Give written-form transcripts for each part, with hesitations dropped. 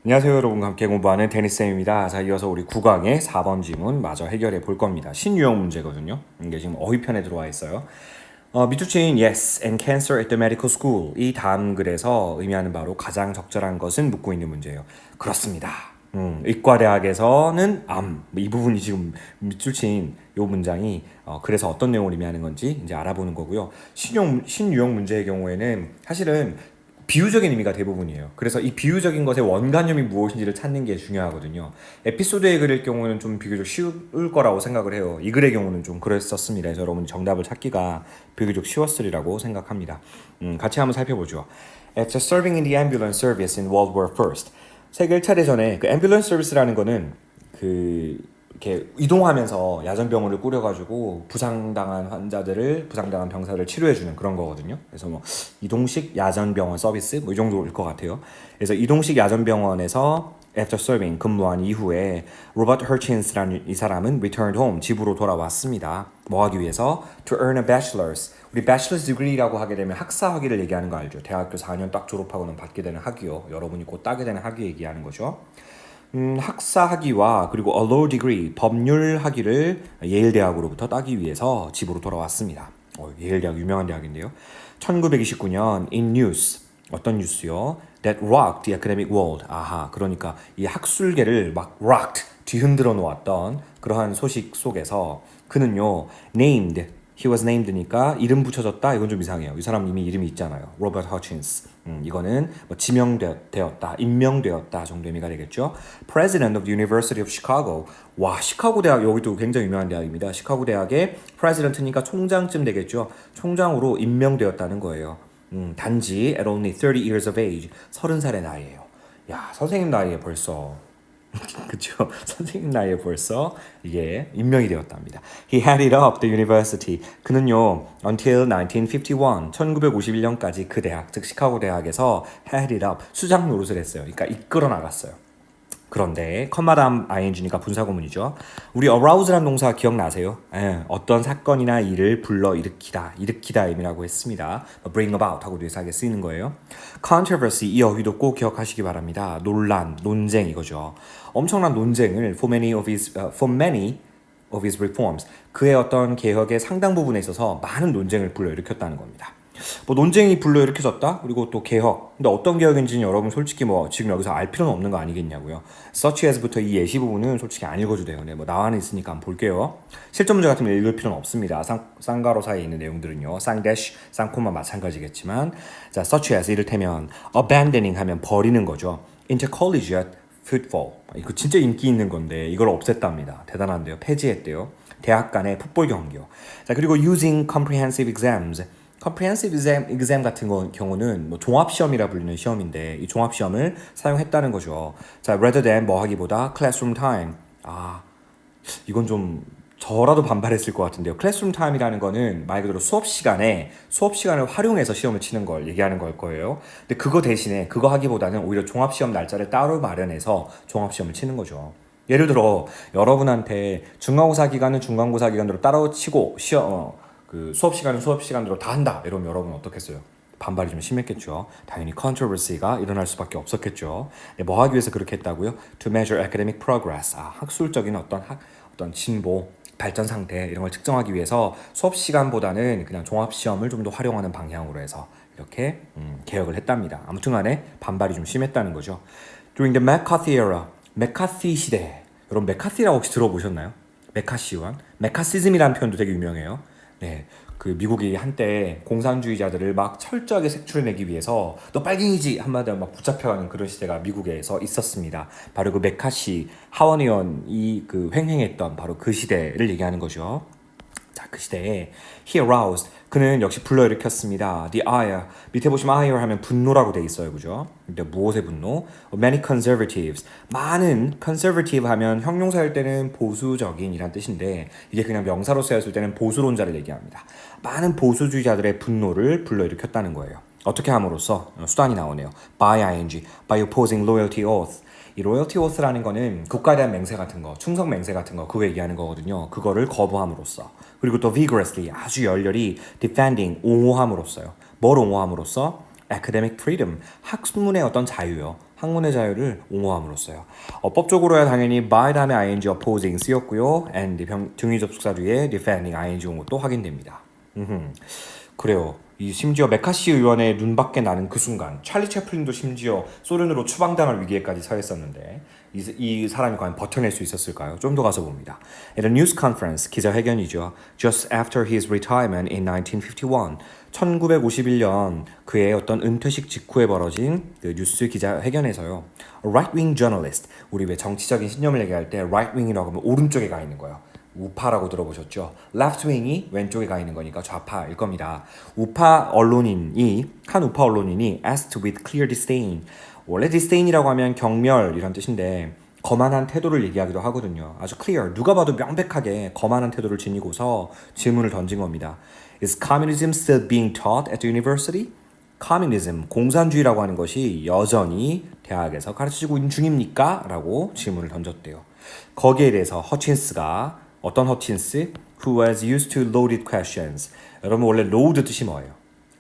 안녕하세요 여러분과 함께 공부하는 데니쌤입니다. 자, 이어서 우리 9강의 4번 지문 마저 해결해 볼 겁니다. 신유형 문제거든요. 이게 지금 어휘편에 들어와 있어요. 미투친 yes and cancer at the medical school. 이 다음 글에서 의미하는 바로 가장 적절한 것은 묻고 있는 문제예요. 그렇습니다. 의과대학에서는 이 부분이 지금 밑줄친 요 문장이 그래서 어떤 내용을 의미하는 건지 이제 알아보는 거고요. 신유형 문제의 경우에는 사실은 비유적인 의미가 대부분이에요. 그래서 이 비유적인 것의 원관념이 무엇인지를 찾는 게 중요하거든요. 에피소드의 글일 경우에는 좀 비교적 쉬울 거라고 생각을 해요. 이 글의 경우는 좀 그랬었습니다. 그래서 여러분 정답을 찾기가 비교적 쉬웠으리라고 생각합니다. 같이 한번 살펴보죠. After serving in the ambulance service in World War I. 세계 1차 대전에 그 앰뷸런스 서비스라는 거는 이렇게 이동하면서 야전병원을 꾸려가지고 부상당한 병사들을 치료해주는 그런 거거든요. 그래서 뭐 이동식 야전병원 서비스 뭐 이 정도일 것 같아요. 그래서 이동식 야전병원에서 after serving 근무한 이후에 로버트 허친스라는 이 사람은 returned home 집으로 돌아왔습니다. 뭐 하기 위해서? To earn a bachelor's. 우리 bachelor's degree라고 하게 되면 학사 학위를 얘기하는 거 알죠? 대학교 4년 딱 졸업하고는 받게 되는 학위요. 여러분이 곧 따게 되는 학위 얘기하는 거죠. 학사 학위와 그리고 a law degree 법률 학위를 예일 대학으로부터 따기 위해서 집으로 돌아왔습니다. 예일 대학 유명한 대학인데요. 1929년 in news 어떤 뉴스요? That rocked the academic world. 아하, 그러니까 이 학술계를 막 rocked 뒤흔들어 놓았던 그러한 소식 속에서 그는요 named he was named니까 이름 붙여졌다 이건 좀 이상해요. 이 사람 이미 이름이 있잖아요. 로버트 허친스. 이거는 뭐 지명되었다, 임명되었다 정도 의미가 되겠죠. President of the University of Chicago. 와, 시카고 대학 여기도 굉장히 유명한 대학입니다. 시카고 대학의 President니까 총장쯤 되겠죠. 총장으로 임명되었다는 거예요. 단지 at only 30 years of age. 30살의 나이예요. 야, 선생님 나이에 벌써 그쵸? 선생님 나이에 벌써 이게 임명이 되었답니다. He headed up the university. 그는요, until 1951, 1951년까지 그 대학, 즉 시카고 대학에서 headed up, 수장 노릇을 했어요. 그러니까 이끌어 나갔어요. 그런데 컴마담 ing니까 분사구문이죠. 우리 arouse라는 동사 기억나세요? 어떤 사건이나 일을 불러일으키다, 일으키다 의미라고 했습니다. bring about 하고도 유사하게 쓰이는 거예요. controversy 이 어휘도 꼭 기억하시기 바랍니다. 논란, 논쟁 이거죠. 엄청난 논쟁을 for many of his reforms 그의 어떤 개혁의 상당 부분에 있어서 많은 논쟁을 불러일으켰다는 겁니다. 뭐 논쟁이 불러일으켜졌다. 그리고 또 개혁. 근데 어떤 개혁인지는 여러분 솔직히 뭐 지금 여기서 알 필요는 없는 거 아니겠냐고요. such as부터 이 예시 부분은 솔직히 안 읽어도 돼요. 네, 뭐 나와는 있으니까 한번 볼게요. 실전 문제 같으면 읽을 필요는 없습니다. 쌍가로 사이에 있는 내용들은요. 쌍대시, 쌍코마 마찬가지겠지만 자, such as 이를테면 abandoning 하면 버리는 거죠. intercollegiate football. 이거 진짜 인기 있는 건데 이걸 없앴답니다. 대단한데요. 폐지했대요. 대학 간의 풋볼 경기요. 자, 그리고 using comprehensive exams. comprehensive exam 같은 경우는 뭐 종합시험이라 불리는 시험인데 이 종합시험을 사용했다는 거죠. 자, rather than 뭐 하기보다 classroom time. 이건 좀 저라도 반발했을 것 같은데요. 클래스룸 타임이라는 거는 말 그대로 수업 시간을 활용해서 시험을 치는 걸 얘기하는 걸 거예요. 근데 그거 대신에 그거 하기보다는 오히려 종합시험 날짜를 따로 마련해서 종합시험을 치는 거죠. 예를 들어 여러분한테 중간고사 기간은 중간고사 기간으로 따로 치고 그 수업 시간은 수업 시간대로 다 한다. 이러면 여러분 어떻겠어요? 반발이 좀 심했겠죠. 당연히 controversy가 일어날 수밖에 없었겠죠. 네, 뭐 하기 위해서 그렇게 했다고요? To measure academic progress. 학술적인 어떤 진보, 발전 상태 이런 걸 측정하기 위해서 수업 시간보다는 그냥 종합 시험을 좀 더 활용하는 방향으로 해서 이렇게 개혁을 했답니다. 아무튼간에 반발이 좀 심했다는 거죠. During the McCarthy era, 메카시 시대. 여러분 메카시라고 혹시 들어보셨나요? 메카시원, 메카시즘이라는 표현도 되게 유명해요. 네, 그 미국이 한때 공산주의자들을 막 철저하게 색출해내기 위해서 너 빨갱이지 한마디로 막 붙잡혀가는 그런 시대가 미국에서 있었습니다. 바로 그 메카시 하원 의원이 그 횡행했던 바로 그 시대를 얘기하는 거죠. 자, 그 시대에 he aroused 그는 역시 불러일으켰습니다. The ire 밑에 보시면 ire 하면 분노라고 돼 있어요, 그죠? 근데 무엇의 분노? Many conservatives 많은 conservative 하면 형용사일 때는 보수적인이란 뜻인데 이게 그냥 명사로 쓰였을 때는 보수론자를 얘기합니다. 많은 보수주의자들의 분노를 불러일으켰다는 거예요. 어떻게 함으로써 수단이 나오네요. By ing, by opposing loyalty oath. 이 로열티 오스라는 거는 국가에 대한 맹세 같은 거, 충성 맹세 같은 거 그거 얘기하는 거거든요. 그거를 거부함으로써. 그리고 또 vigorously 아주 열렬히 defending 옹호함으로써요. 뭘 옹호함으로써? academic freedom 학문의 어떤 자유요. 학문의 자유를 옹호함으로써요. 법적으로야 당연히 by 다음에 ing opposing 쓰였고요. and 등위 접속사 뒤에 defending ing 온 것도 확인됩니다. 그래요. 이 심지어 메카시 의원의 눈밖에 나는 그 순간 찰리 채플린도 심지어 소련으로 추방당할 위기에까지 처했었는데 이 사람이 과연 버텨낼 수 있었을까요? 좀 더 가서 봅니다. At a news conference, 기자회견이죠. Just after his retirement in 1951, 1951년 그의 어떤 은퇴식 직후에 벌어진 그 뉴스 기자회견에서요. A right-wing journalist, 우리 왜 정치적인 신념을 얘기할 때 right-wing이라고 하면 오른쪽에 가 있는 거예요. 우파라고 들어보셨죠? left wing이 왼쪽에 가 있는 거니까 좌파일 겁니다. 한 우파 언론인이 asked with clear disdain. 원래 disdain이라고 하면 경멸 이런 뜻인데 거만한 태도를 얘기하기도 하거든요. 아주 clear, 누가 봐도 명백하게 거만한 태도를 지니고서 질문을 던진 겁니다. Is communism still being taught at the university? 커뮤니즘, 공산주의라고 하는 것이 여전히 대학에서 가르쳐지고 있는 중입니까? 라고 질문을 던졌대요. 거기에 대해서 허친스가 어떤 허친스? Who was used to loaded questions. 여러분 원래 load 뜻이 뭐예요?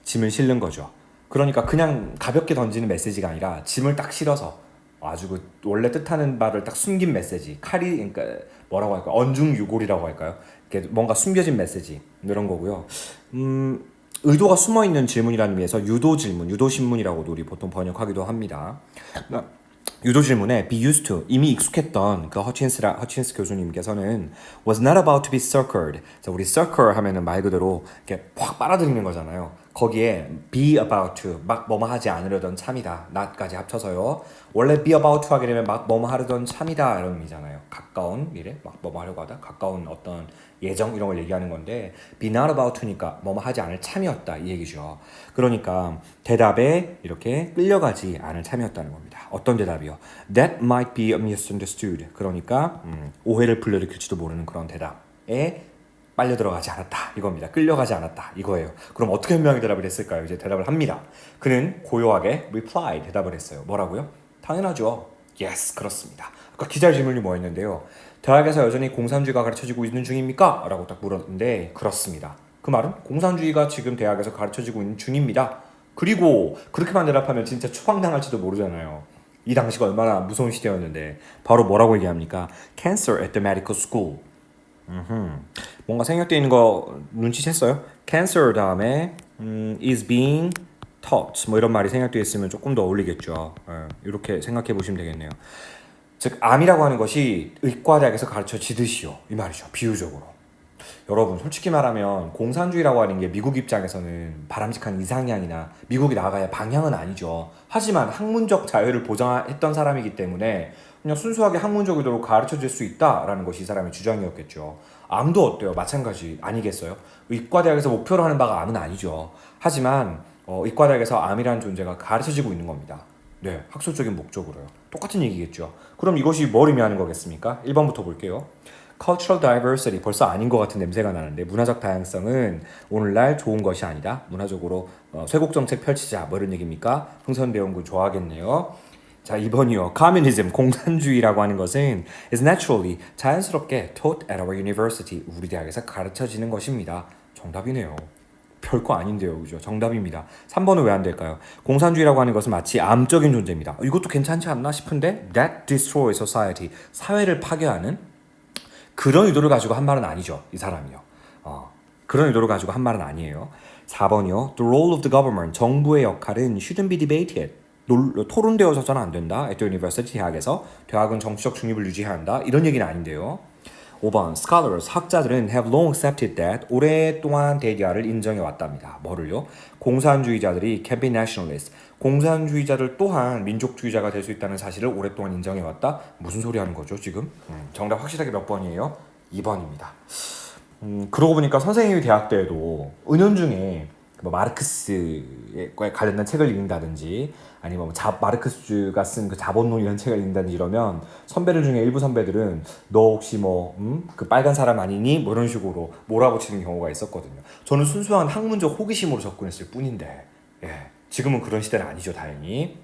짐을 실는 거죠. 그러니까 그냥 가볍게 던지는 메시지가 아니라 짐을 딱 실어서 아주 그 원래 뜻하는 바를 딱 숨긴 메시지, 그러니까 뭐라고 할까요? 언중유골이라고 할까요? 이렇게 뭔가 숨겨진 메시지 이런 거고요. 의도가 숨어 있는 질문이라는 의미에서 유도 질문, 유도 신문이라고도 우리 보통 번역하기도 합니다. 유도 질문에 be used to, 이미 익숙했던 그 허친스 교수님께서는 was not about to be succored. 우리 succor 하면은 말 그대로 이렇게 확 빨아들이는 거잖아요. 거기에 be about to, 막 뭐뭐 하지 않으려던 참이다. not까지 합쳐서요. 원래 be about to 하게 되면 막 뭐뭐 하려던 참이다 이런 의미잖아요. 가까운 미래, 막 뭐뭐 하려고 하다, 가까운 어떤 예정 이런 걸 얘기하는 건데 be not about to니까 뭐뭐 하지 않을 참이었다 이 얘기죠. 그러니까 대답에 이렇게 끌려가지 않을 참이었다는 겁니다. 어떤 대답이요? That might be misunderstood. 그러니까 오해를 불러일으킬지도 모르는 그런 대답에 빨려 들어가지 않았다 이겁니다. 끌려가지 않았다 이거예요. 그럼 어떻게 현명하게 대답을 했을까요? 이제 대답을 합니다. 그는 고요하게 reply 대답을 했어요. 뭐라고요? 당연하죠. Yes, 그렇습니다. 아까 기자 질문이 뭐였는데요? 대학에서 여전히 공산주의가 가르쳐지고 있는 중입니까? 라고 딱 물었는데 그렇습니다. 그 말은 공산주의가 지금 대학에서 가르쳐지고 있는 중입니다. 그리고 그렇게만 대답하면 진짜 추방당할지도 모르잖아요. 이 당시가 얼마나 무서운 시대였는데 바로 뭐라고 얘기합니까? Cancer at the medical school. 뭔가 생략되어 있는 거 눈치챘어요? Cancer 다음에 is being taught 뭐 이런 말이 생략되어 있으면 조금 더 어울리겠죠. 이렇게 생각해 보시면 되겠네요. 즉 암이라고 하는 것이 의과대학에서 가르쳐지듯이요 이 말이죠. 비유적으로. 여러분 솔직히 말하면 공산주의라고 하는 게 미국 입장에서는 바람직한 이상향이나 미국이 나아가야 방향은 아니죠. 하지만 학문적 자유를 보장했던 사람이기 때문에 그냥 순수하게 학문적 의도로 가르쳐질 수 있다라는 것이 이 사람의 주장이었겠죠. 암도 어때요? 마찬가지 아니겠어요? 의과대학에서 목표로 하는 바가 암은 아니죠. 하지만 의과대학에서 암이라는 존재가 가르쳐지고 있는 겁니다. 네, 학술적인 목적으로요. 똑같은 얘기겠죠. 그럼 이것이 뭘 의미하는 거겠습니까? 1번부터 볼게요. Cultural diversity 벌써 아닌 것 같은 냄새가 나는데 문화적 다양성은 오늘날 좋은 것이 아니다. 문화적으로 쇄국 정책 펼치자 뭐 이런 얘기입니까? 흥선대원군 좋아하겠네요. 자 2번이요. Communism 공산주의라고 하는 것은 is naturally 자연스럽게 taught at our university 우리 대학에서 가르쳐지는 것입니다. 정답이네요. 별거 아닌데요. 그죠? 정답입니다. 3번은 왜 안 될까요? 공산주의라고 하는 것은 마치 암적인 존재입니다. 이것도 괜찮지 않나 싶은데 that destroys society 사회를 파괴하는 그런 의도를 가지고 한 말은 아니죠. 이 사람이요. 그런 의도를 가지고 한 말은 아니에요. 4번이요. The role of the government 정부의 역할은 shouldn't be debated 토론되어서는 안 된다. at the university 대학에서 대학은 정치적 중립을 유지해야 한다. 이런 얘기는 아닌데요. 5번 scholars 학자들은 have long accepted that 오랫동안 대디아를 인정해 왔답니다. 뭐를요? 공산주의자들이 can be nationalist 공산주의자들 또한 민족주의자가 될 수 있다는 사실을 오랫동안 인정해 왔다. 무슨 소리 하는 거죠 지금? 정답 확실하게 몇 번이에요? 2번입니다. 그러고 보니까 선생님이 대학 때에도 은연중에 뭐 마르크스에 관련된 책을 읽는다든지 아니면 마르크스가 쓴 그 자본론 이런 책을 읽는다든지 이러면 선배들 중에 일부 선배들은 너 혹시 그 빨간 사람 아니니? 뭐 이런 식으로 몰아붙이는 경우가 있었거든요. 저는 순수한 학문적 호기심으로 접근했을 뿐인데 지금은 그런 시대는 아니죠 다행히.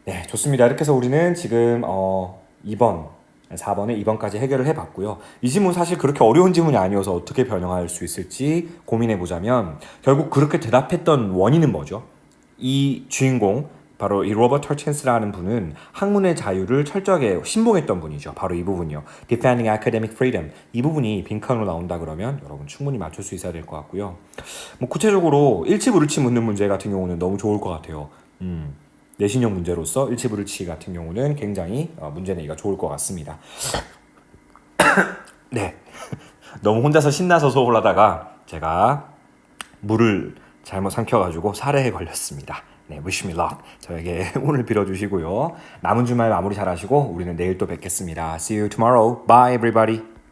네 좋습니다. 이렇게 해서 우리는 지금 2번 4번에 2번까지 해결을 해봤고요. 이 질문 사실 그렇게 어려운 질문이 아니어서 어떻게 변형할 수 있을지 고민해보자면 결국 그렇게 대답했던 원인은 뭐죠? 이 주인공 바로 이 로버트 허친스라는 분은 학문의 자유를 철저하게 신봉했던 분이죠. 바로 이 부분이요. Defending academic freedom. 이 부분이 빈칸으로 나온다 그러면 여러분 충분히 맞출 수 있어야 될 것 같고요. 뭐 구체적으로 일치불일치 묻는 문제 같은 경우는 너무 좋을 것 같아요. 내신형 문제로서 일치불일치 같은 경우는 굉장히 문제 내기가 좋을 것 같습니다. 네. 너무 혼자서 신나서 수업을 하다가 제가 물을 잘못 삼켜가지고 사례에 걸렸습니다. 네, wish me luck. 저에게 운을 빌어주시고요. 남은 주말 마무리 잘 하시고 우리는 내일 또 뵙겠습니다. See you tomorrow. Bye everybody.